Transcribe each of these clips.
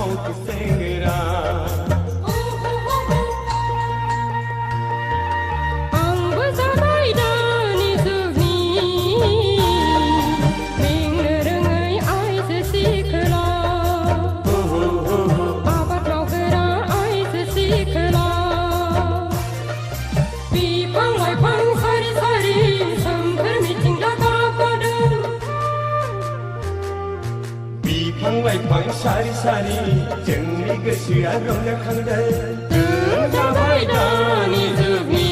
मावथो सेंग्रा बिफां लाइफां सारि सारि जोंनि गोसोआ रंजाखांदों जों जाबाय दानि जुगनि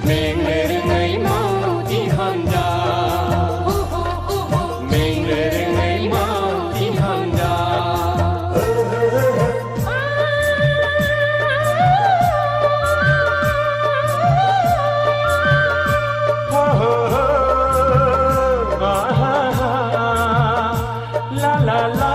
मेंनो रोङै मावथि हानजा मेंनो रोङै मावथि हानजा La la la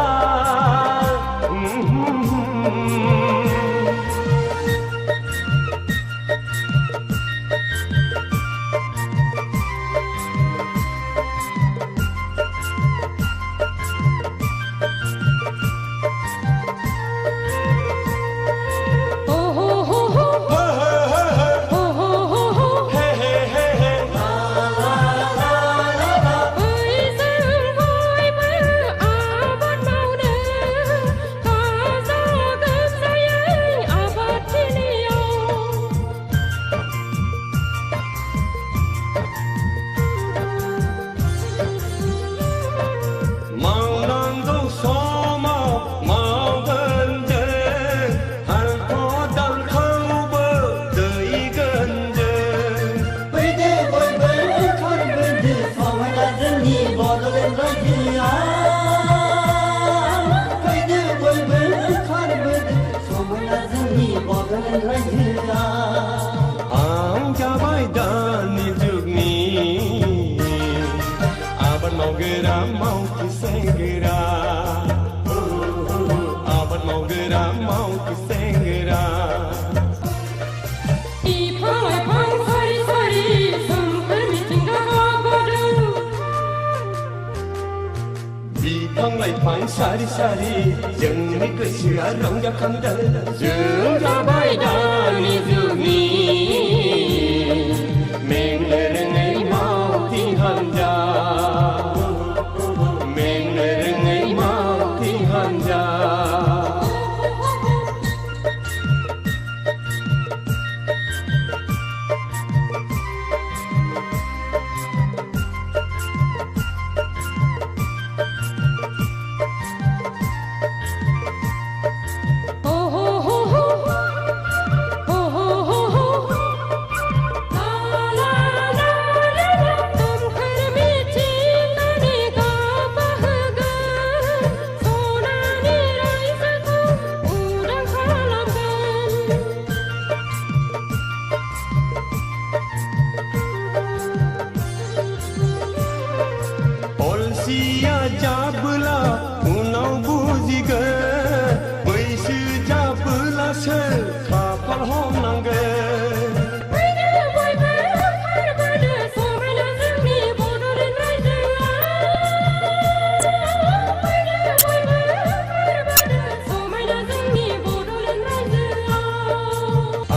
आं जाबाय दानि जुगनि आबाद मावग्रा मावथि सेंग्रा आबाद मावग्रा मावथि सेंग्रा बिफां लाइफां सारि सारि सोमखोर मिथिंगा गाबगादों बिफां लाइफां सारि सारि जोंनि गोसोआ रंजाखांदों जों जाबाय दानि जुगनि मेंनो रोङै मावथि हानजा मेंनो रोङै मावथि हानजा अलसिया जाबोला उनाव बुजिगोन बैसो जाबोलासो खाफाल हमनांगोन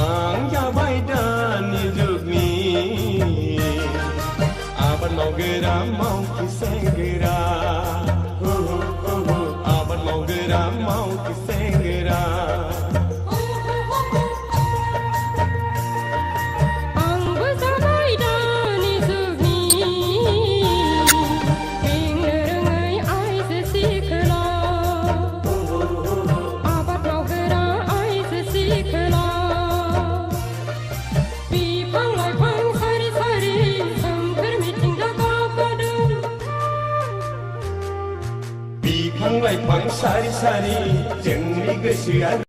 आं जाबाय दानि जुगनि आबाद मावग्रा मावथि सेंग्रा आबाद मावग्रा मावथि सेंग्रा आंबो जाबाय दानि जुगनि मेंनो रोङै आइजो सिख्ला आबाद मावग्रा आइजो सिख्ला बिफां लाइफां सारि सारि बिफां लाइफां सारि सारि जोंनि गोसोआ